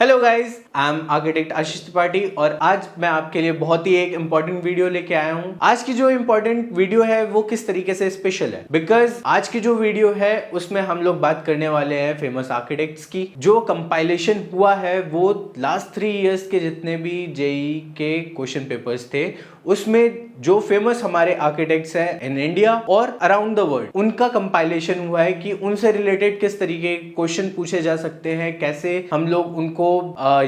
Hello guys, I am architect Ashish Tripathi और आज मैं आपके लिए बहुत ही एक इम्पोर्टेंट वीडियो लेके आया हूँ। आज की जो इम्पोर्टेंट वीडियो है वो किस तरीके से स्पेशल है, बिकॉज आज की जो वीडियो है उसमें हम लोग बात करने वाले हैं फेमस आर्किटेक्ट्स की। जो कंपाइलेशन हुआ है वो लास्ट 3 इयर्स के जितने भी जेई के क्वेश्चन पेपर्स थे उसमें जो फेमस हमारे आर्किटेक्ट्स हैं इन इंडिया और अराउंड द वर्ल्ड, उनका कंपाइलेशन हुआ है कि उनसे रिलेटेड किस तरीके के क्वेश्चन पूछे जा सकते हैं, कैसे हम लोग उनको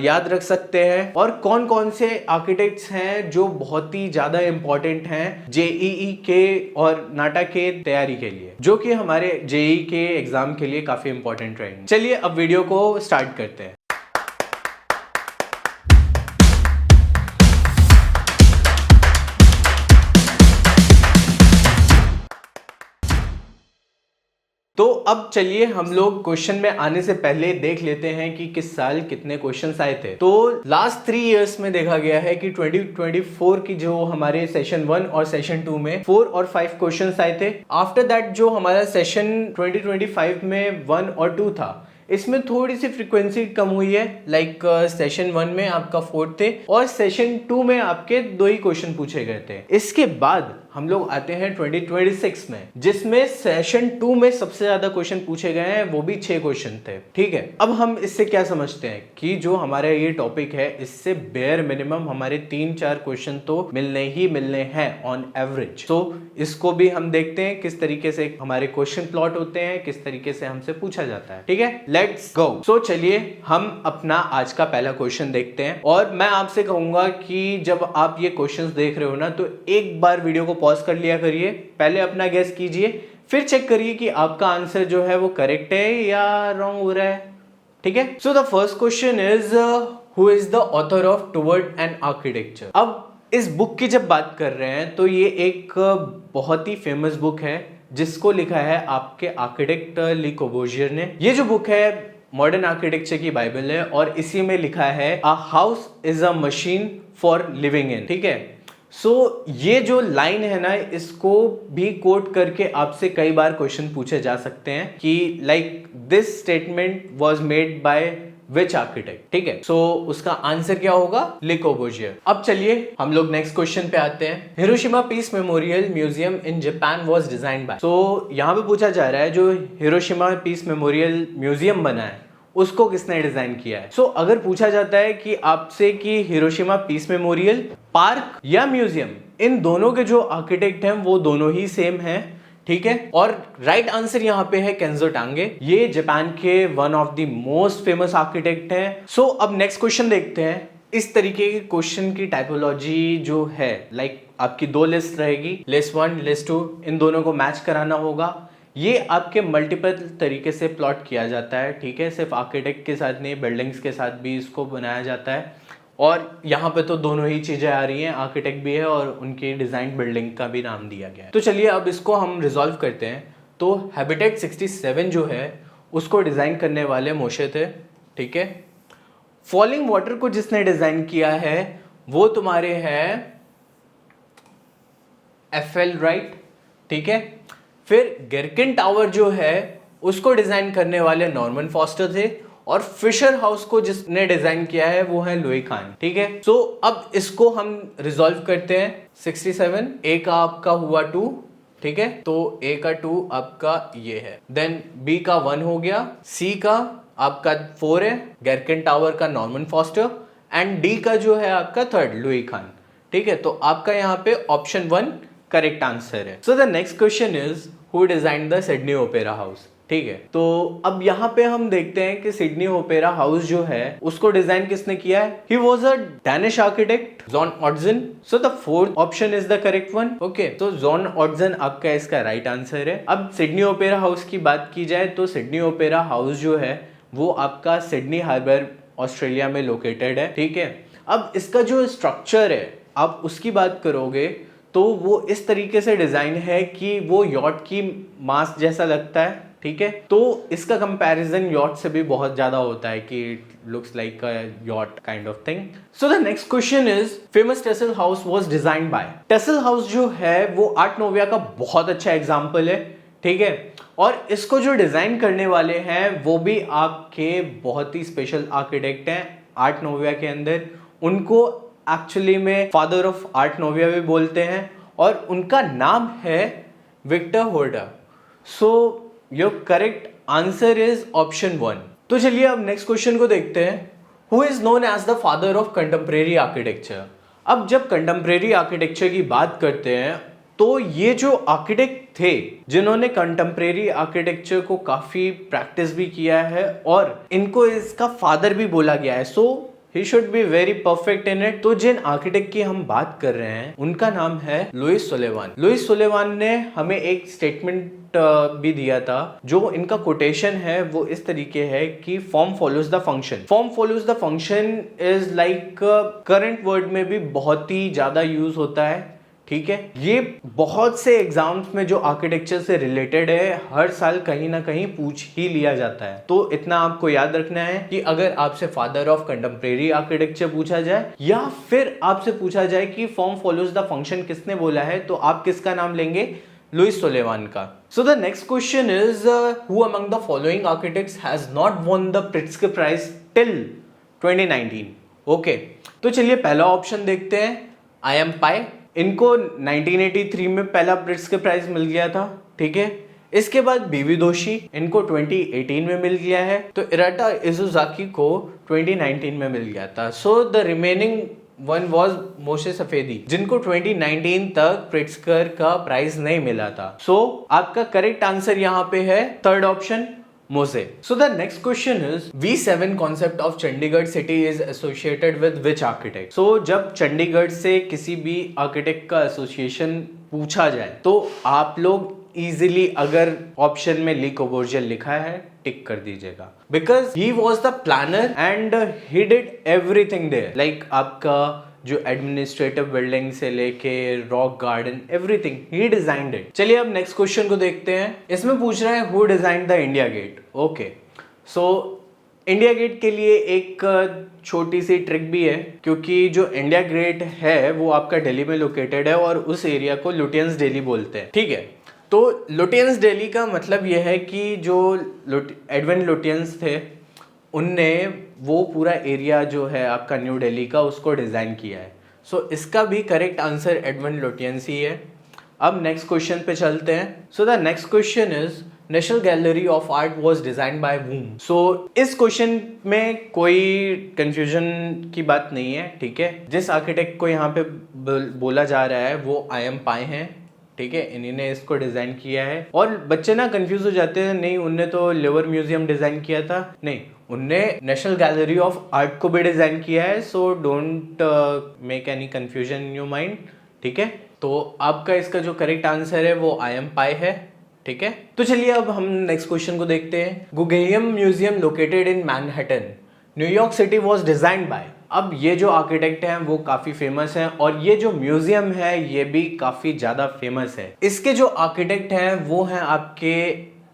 याद रख सकते हैं और कौन कौन से आर्किटेक्ट्स हैं जो बहुत ही ज्यादा इंपॉर्टेंट हैं जेईई के और नाटा के तैयारी के लिए, जो कि हमारे जेईई के एग्जाम के लिए काफी इंपॉर्टेंट रहेंगे। चलिए अब वीडियो को स्टार्ट करते हैं। तो अब चलिए हम लोग क्वेश्चन में आने से पहले देख लेते हैं कि किस साल कितने क्वेश्चंस आए थे। तो लास्ट 3 इयर्स में देखा गया है कि 2024 की जो हमारे सेशन 1 और सेशन 2 में 4 और 5 क्वेश्चंस आए थे। आफ्टर दैट जो हमारा सेशन 2025 में 1 और 2 था, इसमें थोड़ी सी फ्रीक्वेंसी कम हुई है। लाइक सेशन 1 में आपका 4 थे और सेशन 2 में आपके 2 ही क्वेश्चन पूछे गए थे। इसके बाद हम लोग आते हैं 2026 में, जिसमें सेशन 2 में सबसे ज्यादा क्वेश्चन पूछे गए हैं, वो भी 6 क्वेश्चन थे। ठीक है, अब हम इससे क्या समझते हैं कि जो हमारा ये टॉपिक है इससे बेयर मिनिमम हमारे 3-4 क्वेश्चन तो मिलने ही मिलने हैं ऑन एवरेज। तो इसको भी हम देखते हैं किस तरीके से हमारे क्वेश्चन प्लॉट होते हैं, किस तरीके से हमसे पूछा जाता है। ठीक है, लेट्स गो। सो चलिए हम अपना आज का पहला क्वेश्चन देखते हैं और मैं आपसे कहूंगा कि जब आप ये क्वेश्चंस देख रहे हो ना, तो एक बार वीडियो को पॉज कर लिया करिए, पहले अपना गेस कीजिए, फिर चेक करिए कि आपका आंसर जो है वो करेक्ट है या रॉन्ग हो रहा है। ठीक है, so the first question is who is the author of toward an architecture. अब इस बुक की जब बात कर रहे हैं तो ये एक बहुत ही फेमस बुक है जिसको लिखा है आपके आर्किटेक्ट ली कोर्बुसियर ने। ये जो बुक है मॉडर्न आर्किटेक्चर की बाइबल है और इसी में लिखा है a house is a machine for living in. ठीक है, सो ये जो लाइन है ना, इसको भी कोट करके आपसे कई बार क्वेश्चन पूछे जा सकते हैं कि like this statement was made by which architect. ठीक है, सो उसका आंसर क्या होगा? ले कोर्बुसियर। अब चलिए हम लोग नेक्स्ट क्वेश्चन पे आते हैं। Hiroshima peace memorial museum in Japan was designed by. So यहाँ पे पूछा जा रहा है जो हिरोशिमा पीस मेमोरियल म्यूजियम बना है उसको किसने डिजाइन किया है। सो अगर पूछा जाता है कि आपसे कि हिरोशिमा पीस मेमोरियल पार्क या म्यूजियम, इन दोनों के जो आर्किटेक्ट हैं वो दोनों ही सेम हैं। ठीक है, और राइट आंसर यहाँ पे है केंजो टांगे। ये जापान के one of the most famous architect हैं। सो अब नेक्स्ट क्वेश्चन देखते हैं। इस तरीके के क्वेश्चन की टाइपोलॉजी जो है, लाइक आपकी 2 लिस्ट रहेगी, लिस्ट 1 लिस्ट 2, इन दोनों को मैच कराना होगा। ये आपके मल्टीपल तरीके से प्लॉट किया जाता है। ठीक है, सिर्फ आर्किटेक्ट के साथ नहीं, बिल्डिंग्स के साथ भी इसको बनाया जाता है। और यहाँ पे तो दोनों ही चीजें आ रही हैं, आर्किटेक्ट भी है और उनकी डिजाइन बिल्डिंग का भी नाम दिया गया है। तो चलिए अब इसको हम रिजॉल्व करते हैं। तो हैबिटेट 67 जो है उसको डिजाइन करने वाले मोशे थे। ठीक है, फॉलिंग वाटर को जिसने डिजाइन किया है वो तुम्हारे हैं एफएल राइट। ठीक है, फिर गेरकिन टावर जो है उसको डिजाइन करने वाले नॉर्मन फॉस्टर थे और फिशर हाउस को जिसने डिजाइन किया है वो है लुई खान। ठीक है, सो अब इसको हम रिजॉल्व करते हैं। 67 ए का आपका हुआ 2। ठीक है, तो ए का 2 आपका ये है, देन बी का 1 हो गया, सी का आपका 4 है, गेरकिन टावर का नॉर्मन फॉस्टर, एंड डी का जो है आपका 3rd लुई खान। ठीक है, तो आपका यहाँ पे ऑप्शन 1 करेक्ट आंसर है। So the next question is who designed the Sydney opera house. ठीक है, तो अब यहाँ पे हम देखते हैं कि सिडनी ओपेरा हाउस जो है उसको डिजाइन किसने किया है। He was a Danish architect John Utzon. So the 4th option is the correct one. Okay, तो जॉन ऑड्सन आपका इसका राइट आंसर है। अब सिडनी ओपेरा हाउस की बात की जाए तो सिडनी ओपेरा हाउस जो है वो आपका सिडनी हार्बर ऑस्ट्रेलिया में लोकेटेड है। ठीक है, अब इसका जो स्ट्रक्चर है आप उसकी बात करोगे तो वो इस तरीके से डिजाइन है कि वो यॉट की मास जैसा लगता है। ठीक है, तो इसका कंपैरिजन यॉट से भी बहुत ज्यादा होता है कि looks like a yacht kind of thing. So the next question is famous Tassel house was designed by. Tassel house जो है वो आर्ट नोविया का बहुत अच्छा एग्जांपल है। ठीक है, और इसको जो डिजाइन करने वाले हैं वो भी आपके बहुत ही स्पेशल आर्किटेक्ट हैं आर्ट नोविया के अंदर। उनको एक्चुअली में फादर ऑफ आर्ट नोविया भी बोलते हैं और उनका नाम है Victor Horta. So your correct answer is option 1। तो चलिए अब नेक्स्ट क्वेश्चन को देखते हैं। Who is known as the father of contemporary architecture. अब जब कंटेम्प्रेरी आर्किटेक्चर की बात करते हैं तो ये जो आर्किटेक्ट थे जिन्होंने कंटेम्प्रेरी आर्किटेक्चर को काफी प्रैक्टिस भी किया है और इनको इसका फादर भी बोला गया है, so he should be very perfect in it. तो जिन आर्किटेक्ट की हम बात कर रहे हैं उनका नाम है लुइस सुलेवान। लुइस सुलेवान ने हमें एक स्टेटमेंट भी दिया था, जो इनका कोटेशन है वो इस तरीके है कि form follows the function. Form follows the function is like current word में भी बहुत ही ज्यादा यूज होता है, ठीक है। ये बहुत से एग्जाम्स में जो आर्किटेक्चर से रिलेटेड है हर साल कहीं ना कहीं पूछ ही लिया जाता है। तो इतना आपको याद रखना है कि अगर आपसे फादर ऑफ कंटेम्प्रेरी आर्किटेक्चर पूछा जाए या फिर आपसे पूछा जाए कि फॉर्म फॉलोज द फंक्शन किसने बोला है, तो आप किसका नाम लेंगे? लुइस सुलेवान का। So the next question is who among the following architects has not won the Pritzker prize till 2019। Okay, तो चलिए पहला ऑप्शन देखते हैं, I.M. पाई। इनको 1983 में पहला प्रिट्जकर प्राइज मिल गया था, ठीक है। इसके बाद बीवी दोशी, इनको 2018 में मिल गया है। तो इराटा इजुजाकी को 2019 में मिल गया था। So the remaining one was Moshe Safdie, जिनको 2019 तक प्रिट्जकर का प्राइज नहीं मिला था। सो आपका करेक्ट आंसर यहाँ पे है third option, Moshe. So the next question is V7 concept of Chandigarh city is associated with which architect? So जब चंडीगढ़ से किसी भी आर्किटेक्ट का एसोसिएशन पूछा जाए तो आप लोग इजीली अगर ऑप्शन में ली कोबोर्जियल लिखा है टिक कर दीजिएगा, because he was the planner and he did everything there. Like आपका जो एडमिनिस्ट्रेटिव बिल्डिंग से लेके Rock Garden everything he designed it. चलिए अब नेक्स्ट क्वेश्चन को देखते हैं। इसमें पूछ रहा है who designed the India Gate. Okay, so India Gate के लिए एक छोटी सी ट्रिक भी है, क्योंकि जो इंडिया गेट है वो आपका दिल्ली में लोकेटेड है और उस एरिया को लुटियंस दिल्ली बोलते हैं, ठीक है। तो लुटियंस दिल्ली का मतलब यह है कि जो एडविन लुटियंस थे उनने वो पूरा एरिया जो है आपका न्यू दिल्ली का उसको डिज़ाइन किया है। सो इसका भी करेक्ट आंसर एडविन लुटियंस ही है। अब नेक्स्ट क्वेश्चन पे चलते हैं। So the next question is National Gallery of Art was designed by whom? So इस क्वेश्चन में कोई कंफ्यूजन की बात नहीं है, ठीक है। जिस आर्किटेक्ट को यहाँ पे बोला जा रहा है वो I.M. पाई हैं, ठीक है। इन्हीं ने इसको डिजाइन किया है। और बच्चे ना कंफ्यूज हो जाते हैं, नहीं उनने तो लिवर म्यूजियम डिजाइन किया था, नहीं उनने नेशनल गैलरी ऑफ आर्ट को भी डिजाइन किया है। So don't make any confusion in your mind, ठीक है। तो आपका इसका जो करेक्ट आंसर है वो I.M. पाई है, ठीक है। तो चलिए अब हम नेक्स्ट क्वेश्चन को देखते हैं। Guggenheim museum located in Manhattan, New York city was designed by. अब ये जो आर्किटेक्ट हैं वो काफी फेमस हैं और ये जो म्यूजियम है ये भी काफी ज्यादा फेमस है। इसके जो आर्किटेक्ट हैं वो हैं आपके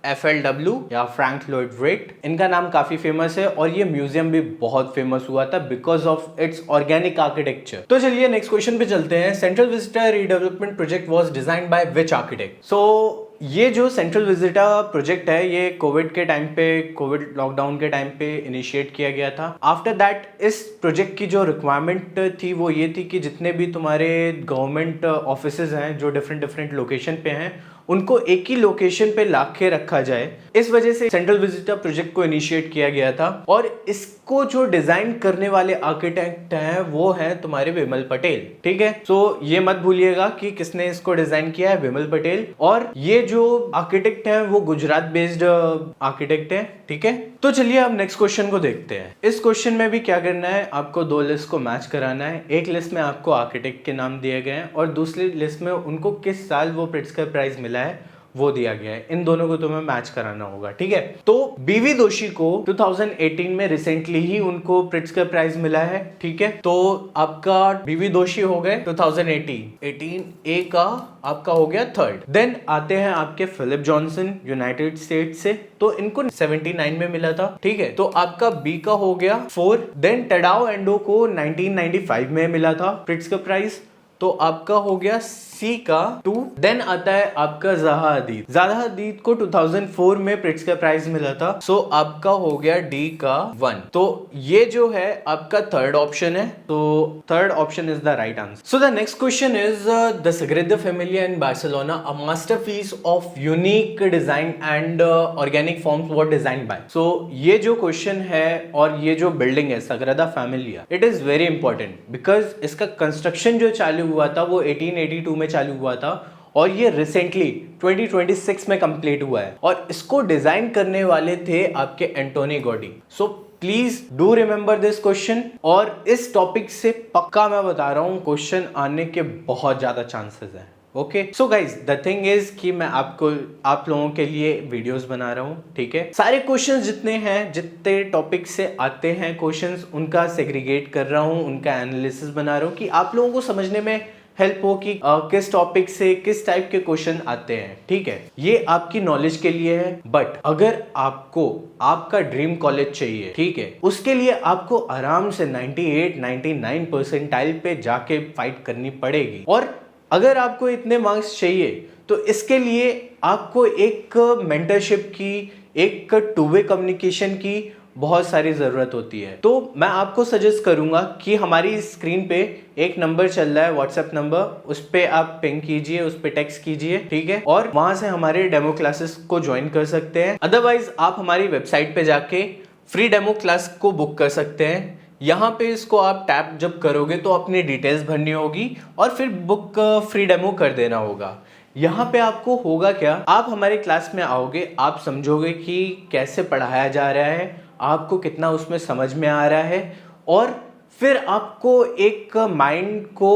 FLW या फ्रैंक लॉयड राइट। इनका नाम काफी फेमस है और ये म्यूजियम भी बहुत फेमस हुआ था because of its organic architecture. तो चलिए नेक्स्ट क्वेश्चन पे चलते हैं। Central visitor redevelopment project was designed by which architect? So ये जो सेंट्रल विजिटर प्रोजेक्ट है ये कोविड के टाइम पे, कोविड लॉकडाउन के टाइम पे इनिशिएट किया गया था। आफ्टर दैट इस प्रोजेक्ट की जो रिक्वायरमेंट थी वो ये थी कि जितने भी तुम्हारे गवर्नमेंट ऑफिसेज हैं जो डिफरेंट लोकेशन पे हैं उनको एक ही लोकेशन पे ला के रखा जाए। इस वजह से सेंट्रल विजिटर प्रोजेक्ट को इनिशिएट किया गया था और इसको जो डिजाइन करने वाले आर्किटेक्ट हैं वो हैं तुम्हारे विमल पटेल, ठीक है। सो ये मत भूलिएगा कि किसने इसको डिजाइन किया है, विमल पटेल। और ये जो आर्किटेक्ट हैं वो गुजरात बेस्ड आर्किटेक्ट हैं, ठीक है। तो चलिए अब नेक्स्ट क्वेश्चन को देखते हैं। इस क्वेश्चन में भी क्या करना है, आपको दो लिस्ट को मैच कराना है। एक लिस्ट में आपको आर्किटेक्ट के नाम दिए गए हैं और दूसरी लिस्ट में उनको किस साल वो प्रिट्जकर प्राइज मिला है वो दिया गया है। इन दोनों को तुम्हें मैच कराना होगा, ठीक है। तो बीवी दोशी को 2018 में रिसेंटली ही उनको प्रिट्जकर प्राइज मिला है, ठीक है। तो आपका बीवी दोशी हो गए 2018 ए का आपका हो गया थर्ड। देन आते हैं आपके फिलिप जॉनसन यूनाइटेड स्टेट्स से, तो इनको 79 में मिला था, ठीक है। तो आपका बी का हो गया 4। देन टडाओ एंडो को 1995 में मिला था प्रिट्जकर प्राइज, तो आपका हो गया सी का 2, देन आता है आपका ज़हा हदीद। ज़हा हदीद को 2004 में प्रिट्ज़कर प्राइज मिला था, सो आपका हो गया डी का 1। तो ये जो है आपका थर्ड ऑप्शन है, तो third option is the right answer. So the next question is the Sagrada Familia in Barcelona, a masterpiece of unique design and organic forms were designed by. So ये जो क्वेश्चन है और ये जो building है Sagrada Familia, it is very important because इसका construction जो चालू हुआ था वो 1882 में चालू हुआ था और ये रिसेंटली 2026 में कंप्लीट हुआ है और इसको डिजाइन करने वाले थे आपके Antoni Gaudi. So please do remember this question, और इस टॉपिक से पक्का मैं बता रहा हूं क्वेश्चन आने के बहुत ज्यादा चांसेस हैं। Okay, so guys the thing is कि मैं आप लोगों के लिए वीडियोस बना रहा हूँ, ठीक है। सारे क्वेश्चंस जितने हैं, जितने टॉपिक से आते हैं क्वेश्चंस, उनका सेग्रीगेट कर रहा हूँ, उनका एनालिसिस बना रहा हूँ कि आप लोगों को समझने में हेल्प हो कि किस टॉपिक से किस टाइप के क्वेश्चन आते हैं, ठीक है। ये आपकी नॉलेज के लिए है, बट अगर आपको आपका ड्रीम कॉलेज चाहिए, ठीक है, उसके लिए आपको आराम से 98-99 परसेंटाइल पे जाके फाइट करनी पड़ेगी। और अगर आपको इतने मार्क्स चाहिए तो इसके लिए आपको एक मेंटरशिप की, एक टू वे कम्युनिकेशन की बहुत सारी ज़रूरत होती है। तो मैं आपको सजेस्ट करूंगा कि हमारी स्क्रीन पे एक नंबर चल रहा है, व्हाट्सएप नंबर, उस पर आप पिंग कीजिए, उस पर टेक्स्ट कीजिए, ठीक है, और वहां से हमारे डेमो क्लासेस को ज्वाइन कर सकते हैं। अदरवाइज आप हमारी वेबसाइट पे जाके फ्री डेमो क्लास को बुक कर सकते हैं। यहाँ पे इसको आप टैप जब करोगे तो अपनी डिटेल्स भरनी होगी और फिर बुक फ्री डेमो कर देना होगा। यहाँ पे आपको होगा क्या, आप हमारे क्लास में आओगे, आप समझोगे कि कैसे पढ़ाया जा रहा है, आपको कितना उसमें समझ में आ रहा है, और फिर आपको एक माइंड को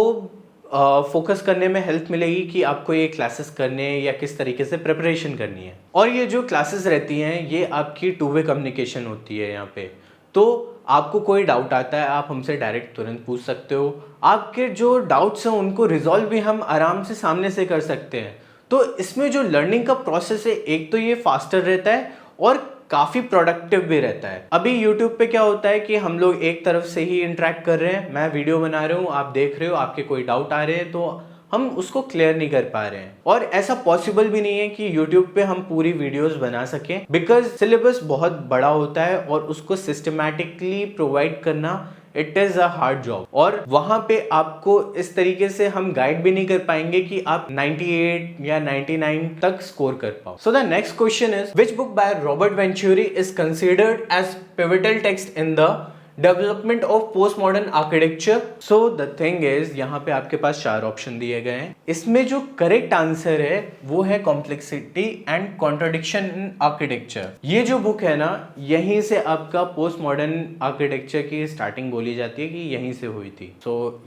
फोकस करने में हेल्प मिलेगी कि आपको ये क्लासेस करने हैं या किस तरीके से प्रिपरेशन करनी है। और ये जो क्लासेस रहती हैं ये आपकी टू वे कम्युनिकेशन होती है यहाँ पे। तो आपको कोई डाउट आता है, आप हमसे डायरेक्ट तुरंत पूछ सकते हो। आपके जो डाउट्स हैं उनको रिजॉल्व भी हम आराम से सामने से कर सकते हैं। तो इसमें जो लर्निंग का प्रोसेस है, एक तो ये फास्टर रहता है और काफ़ी प्रोडक्टिव भी रहता है। अभी YouTube पे क्या होता है कि हम लोग एक तरफ से ही इंटरेक्ट कर रहे हैं, मैं वीडियो बना रहा हूँ, आप देख रहे हो, आपके कोई डाउट आ रहे हैं तो हम उसको क्लियर नहीं कर पा रहे हैं। और ऐसा पॉसिबल भी नहीं है कि YouTube पे हम पूरी वीडियोस बना सकें, बिकॉज सिलेबस बहुत बड़ा होता है और उसको सिस्टमैटिकली प्रोवाइड करना it is a hard job. और वहां पे आपको इस तरीके से हम गाइड भी नहीं कर पाएंगे कि आप 98 या 99 तक स्कोर कर पाओ। So the next question is which book by Robert Venturi is considered as pivotal text in the development of post modern architecture. So the thing is, यहाँ पे आपके पास 4 ऑप्शन दिए गए हैं। इसमें जो करेक्ट आंसर है वो है complexity and contradiction in architecture. ये जो बुक है ना, यहीं से आपका पोस्ट मॉडर्न आर्किटेक्चर की स्टार्टिंग बोली जाती है कि यहीं से हुई थी। सो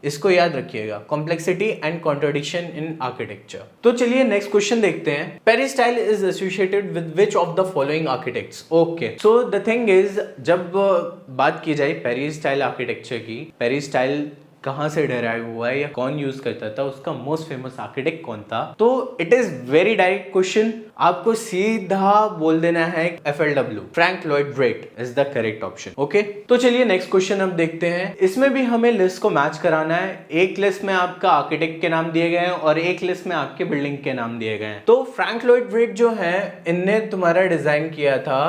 इसको याद रखिएगा, complexity and contradiction in architecture. तो चलिए नेक्स्ट क्वेश्चन देखते हैं। Paris style is associated with which of the following architects. Okay, so the thing is, जब बात की जाए पेरिस स्टाइल आर्किटेक्चर की, पेरिस स्टाइल कहाँ से डेराइव हुआ है या कौन यूज करता था, उसका मोस्ट फेमस आर्किटेक्ट कौन था, तो it is very direct question. आपको सीधा बोल देना है FLW, Frank Lloyd Wright is the correct option. Okay, तो चलिए नेक्स्ट क्वेश्चन हम देखते हैं। इसमें भी हमें लिस्ट को मैच कराना है। एक लिस्ट में आपका आर्किटेक्ट के नाम दिए गए हैं और एक लिस्ट में आपके बिल्डिंग के नाम दिए गए हैं। तो फ्रैंक लॉयड राइट जो है, इनने तुम्हारा डिजाइन किया था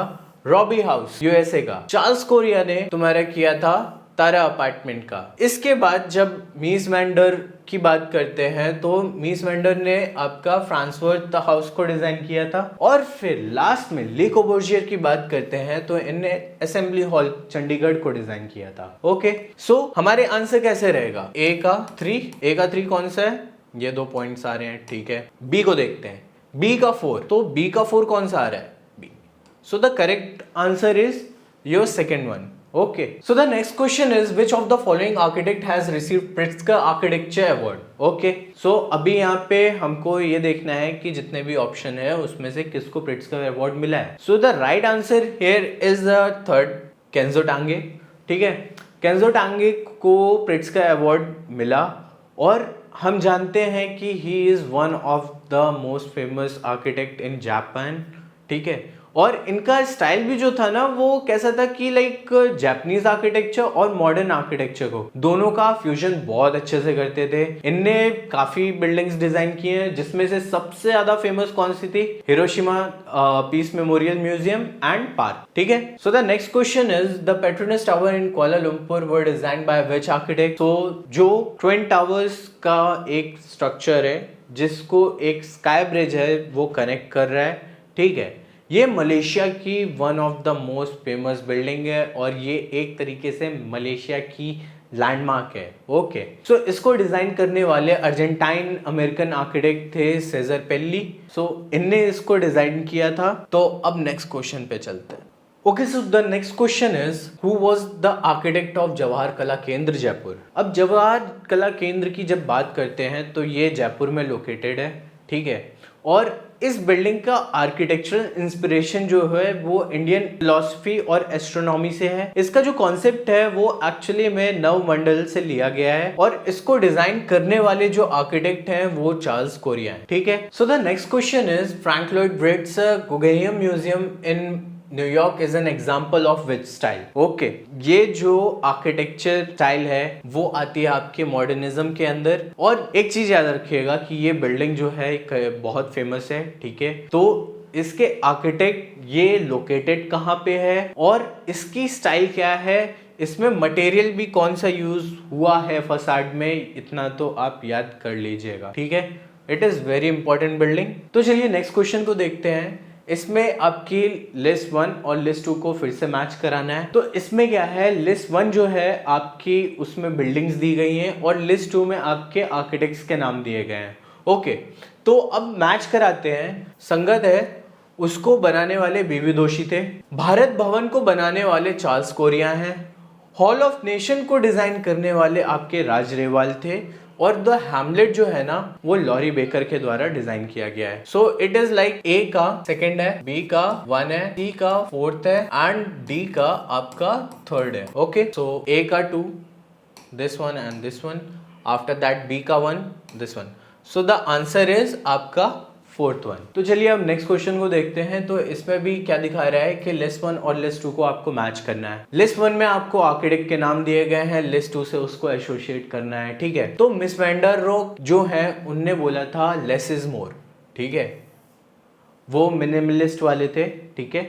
रॉबी हाउस USA का। चार्ल्स कोरिया ने तुम्हारा किया था तारा अपार्टमेंट का। इसके बाद जब मीस वेंडर की बात करते हैं तो मीस वेंडर ने आपका फ्रांसवर्थ हाउस को डिजाइन किया था। और फिर लास्ट में ले कोर्बुसियर की बात करते हैं तो इनने असेंबली हॉल चंडीगढ़ को डिजाइन किया था। ओके, सो हमारे आंसर कैसे रहेगा, A का 3 कौन सा है, ये 2 पॉइंट्स आ रहे हैं, ठीक है। B को देखते हैं, B का 4, तो B का 4 कौन सा आ रहा है, B। So the correct answer is your second one. Okay, so the next question is which of the following architect has received Pritzker Architecture Award? Okay, so अभी यहाँ पे हमको ये देखना है कि जितने भी ऑप्शन है उसमें से किसको प्रिट्जकर अवार्ड मिला है। So the right answer here is the third, केंजो टांगे, ठीक है। केंजो टांगे को प्रिट्जकर अवार्ड मिला और हम जानते हैं कि he is one of the most famous architect in Japan, ठीक है। और इनका स्टाइल भी जो था ना वो कैसा था कि लाइक जापानीज आर्किटेक्चर और मॉडर्न आर्किटेक्चर को दोनों का फ्यूजन बहुत अच्छे से करते थे। इनने काफी बिल्डिंग्स डिजाइन किए हैं, जिसमें से सबसे ज्यादा फेमस कौन सी थी? Hiroshima peace memorial Museum and Park. ठीक है, so the next question is the Petronas Tower in Kuala Lumpur were designed by which architect? तो जो ट्विन टावर्स का एक स्ट्रक्चर है जिसको एक स्काई ब्रिज है वो कनेक्ट कर रहा है, ठीक है, ये मलेशिया की one of the most famous building है और ये एक तरीके से मलेशिया की लैंडमार्क है। ओके, सो इसको डिजाइन करने वाले अर्जेंटाइन अमेरिकन आर्किटेक्ट थे सेजर पेल्ली। सो इनने इसको डिजाइन किया था। तो अब नेक्स्ट क्वेश्चन पे चलते हैं। Okay, so the next question is who was the architect of Jawahar कला केंद्र जयपुर? अब जवाहर कला केंद्र की जब बात करते हैं तो ये जयपुर में लोकेटेड है, ठीक है, और इस बिल्डिंग का आर्किटेक्चरल इंस्पिरेशन जो है वो इंडियन फिलॉसफी और एस्ट्रोनॉमी से है। इसका जो कॉन्सेप्ट है वो एक्चुअली में नवमंडल से लिया गया है और इसको डिजाइन करने वाले जो आर्किटेक्ट हैं वो चार्ल्स कोरिया हैं, ठीक है। So the next question is Frank Lloyd Wright's Guggenheim museum in New York is an example of which style? Okay, ये जो आर्किटेक्चर स्टाइल है वो आती है आपके मॉडर्निज्म के अंदर। और एक चीज याद रखिएगा कि ये बिल्डिंग जो है बहुत फेमस है, ठीक है, तो इसके आर्किटेक्ट ये लोकेटेड कहाँ पे है और इसकी स्टाइल क्या है, इसमें मटेरियल भी कौन सा यूज हुआ है फसाड में, इतना तो आप याद कर लीजिएगा, ठीक है। It is very important building. तो चलिए नेक्स्ट क्वेश्चन को देखते हैं। इसमें आपकी लिस्ट 1 और लिस्ट 2 को फिर से मैच कराना है। तो इसमें क्या है, लिस्ट 1 जो है आपकी उसमें बिल्डिंग्स दी गई हैं और लिस्ट 2 में आपके आर्किटेक्ट्स के नाम दिए गए हैं। ओके, तो अब मैच कराते हैं। संगत है उसको बनाने वाले बीवी दोषी थे, भारत भवन को बनाने वाले चार्ल्स कोरिया हैं, हॉल ऑफ नेशन को डिजाइन करने वाले आपके राज रेवाल थे और द हैमलेट जो है ना वो लॉरी बेकर के द्वारा डिजाइन किया गया है। So it is like a का सेकंड है, बी का 1 है, सी का 4th है एंड डी का आपका 3rd है। ओके, सो ए का 2, this one and this one, after that B का 1, this one. So the answer is आपका 4th वन। तो चलिए अब नेक्स्ट क्वेश्चन को देखते हैं। तो इसमें भी क्या दिखा रहा है कि लिस्ट 1 और लिस्ट 2 को आपको मैच करना है। लिस्ट 1 में आपको आर्किटेक्ट के नाम दिए गए हैं, लिस्ट 2 से उसको एसोसिएट करना है, ठीक है। तो मिस वैंडर रोक जो है उनने बोला था लेस इज मोर, ठीक है, वो मिनिमलिस्ट वाले थे, ठीक है,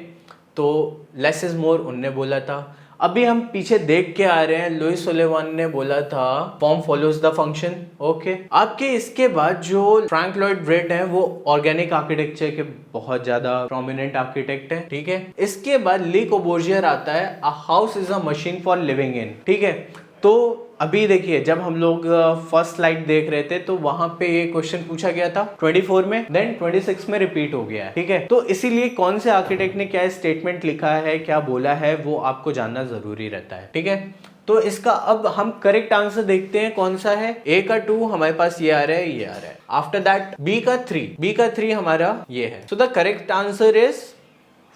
तो लेस इज मोर उनने बोला था। अभी हम पीछे देख के आ रहे हैं, लुइस सुलेवान ने बोला था form follows the function. Okay, आपके इसके बाद जो फ्रैंक लॉयड राइट हैं वो ऑर्गेनिक आर्किटेक्चर के बहुत ज्यादा प्रोमिनेंट आर्किटेक्ट हैं, ठीक है। इसके बाद ली कोबोर्जियर आता है, a house is a machine for living in, ठीक है। तो अभी देखिए जब हम लोग फर्स्ट स्लाइड देख रहे थे तो वहां पे ये क्वेश्चन पूछा गया था 24 में, देन 26 में रिपीट हो गया है, ठीक है। तो इसीलिए कौन से आर्किटेक्ट ने क्या स्टेटमेंट लिखा है, क्या बोला है, वो आपको जानना जरूरी रहता है, ठीक है। तो इसका अब हम करेक्ट आंसर देखते हैं कौन सा है। ए का 2 हमारे पास ये आ रहा है, ये आ रहा है। आफ्टर दैट बी का 3 हमारा ये है। So the correct answer is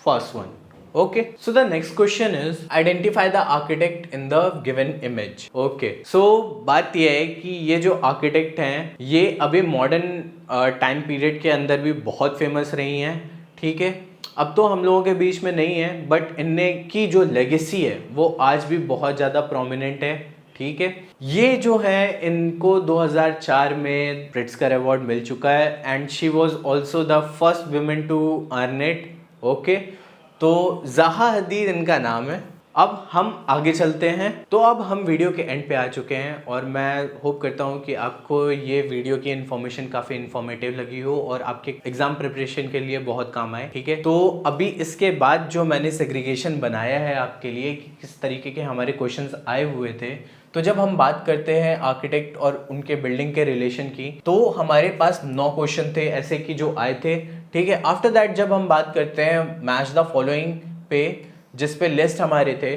first one. Okay, so the next question is identify the architect in the given image. Okay, so बात यह है कि ये जो आर्किटेक्ट हैं ये अभी मॉडर्न टाइम पीरियड के अंदर भी बहुत फेमस रही हैं, ठीक है। अब तो हम लोगों के बीच में नहीं है, बट इनने की जो लेगेसी है वो आज भी बहुत ज़्यादा प्रोमिनेंट है, ठीक है। ये जो है इनको 2004 में प्रिट्जकर अवार्ड मिल चुका है and she was also the first women to earn it. Okay, तो ज़हा हदीद इनका नाम है। अब हम आगे चलते हैं। तो अब हम वीडियो के एंड पे आ चुके हैं और मैं होप करता हूँ कि आपको ये वीडियो की इन्फॉर्मेशन काफ़ी इन्फॉर्मेटिव लगी हो और आपके एग्जाम प्रिपरेशन के लिए बहुत काम आए, ठीक है। तो अभी इसके बाद जो मैंने सेग्रीगेशन बनाया है आपके लिए कि किस तरीके के हमारे क्वेश्चंस आए हुए थे, तो जब हम बात करते हैं आर्किटेक्ट और उनके बिल्डिंग के रिलेशन की, तो हमारे पास 9 क्वेश्चन थे ऐसे कि जो आए थे, ठीक है। आफ्टर दैट जब हम बात करते हैं मैच द फॉलोइंग पे, जिस पे लिस्ट हमारे थे,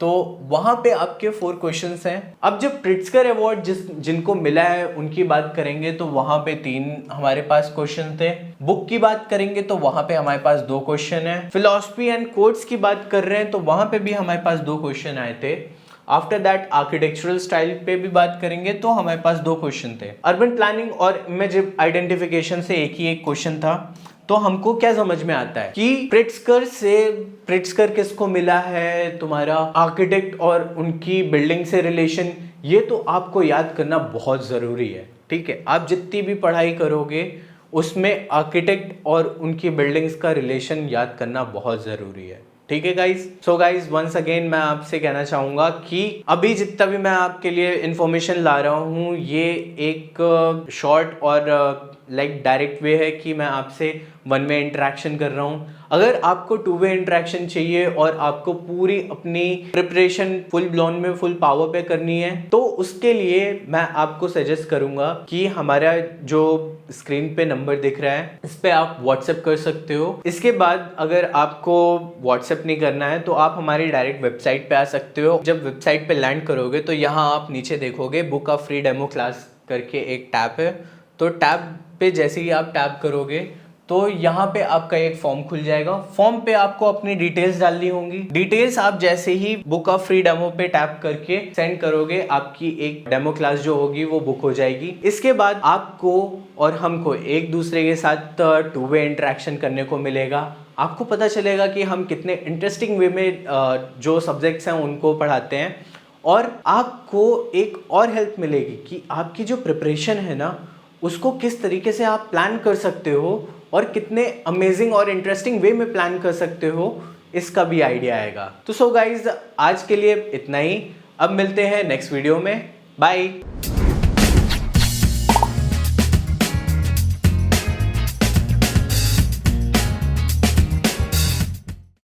तो वहां पे आपके 4 क्वेश्चंस हैं। अब जब प्रिट्जकर अवार्ड जिनको मिला है उनकी बात करेंगे तो वहां पे 3 हमारे पास क्वेश्चन थे। बुक की बात करेंगे तो वहां पे हमारे पास 2 क्वेश्चन है। फिलॉसफी एंड कोड्स की बात कर रहे हैं तो वहां पे भी हमारे पास 2 क्वेश्चन आए थे। आफ्टर दैट आर्किटेक्चरल स्टाइल पे भी बात करेंगे तो हमारे पास 2 क्वेश्चन थे। अर्बन प्लानिंग और इमेज आइडेंटिफिकेशन से एक ही एक क्वेश्चन था। तो हमको क्या समझ में आता है कि प्रिट्सकर किसको मिला है, तुम्हारा आर्किटेक्ट और उनकी बिल्डिंग से रिलेशन, ये तो आपको याद करना बहुत ज़रूरी है। ठीक है, आप जितनी भी पढ़ाई करोगे उसमें आर्किटेक्ट और उनकी बिल्डिंग्स का रिलेशन याद करना बहुत ज़रूरी है। ठीक है guys, so guys once again मैं आपसे कहना चाहूँगा कि अभी जितना भी मैं आपके लिए इन्फॉर्मेशन ला रहा हूँ ये एक शॉर्ट और लाइक डायरेक्ट वे है कि मैं आपसे वन वे इंटरेक्शन कर रहा हूँ। अगर आपको टू वे इंटरेक्शन चाहिए और आपको पूरी अपनी प्रिपरेशन फुल ब्लोन में फुल पावर पे करनी है तो उसके लिए मैं आपको सजेस्ट करूंगा कि हमारा जो स्क्रीन पे नंबर दिख रहा है इस पे आप व्हाट्सएप कर सकते हो। इसके बाद अगर आपको व्हाट्सएप नहीं करना है तो आप हमारी डायरेक्ट वेबसाइट पे आ सकते हो। जब वेबसाइट पे लैंड करोगे तो यहाँ आप नीचे देखोगे book a free demo class करके एक टैब है, तो टैब पे जैसे ही आप टैप करोगे तो यहाँ पे आपका एक फॉर्म खुल जाएगा। फॉर्म पे आपको अपनी डिटेल्स डालनी होंगी। डिटेल्स आप जैसे ही बुक ऑफ फ्री डेमो पे टैप करके सेंड करोगे आपकी एक डेमो क्लास जो होगी वो बुक हो जाएगी। इसके बाद आपको और हमको एक दूसरे के साथ टू वे इंटरेक्शन करने को मिलेगा। आपको पता चलेगा कि हम कितने इंटरेस्टिंग वे में जो सब्जेक्ट्स हैं उनको पढ़ाते हैं, और आपको एक और हेल्प मिलेगी कि आपकी जो प्रिपरेशन है ना उसको किस तरीके से आप प्लान कर सकते हो और कितने अमेजिंग और इंटरेस्टिंग वे में प्लान कर सकते हो, इसका भी आइडिया आएगा। तो सो गाइज आज के लिए इतना ही, अब मिलते हैं नेक्स्ट वीडियो में, बाय।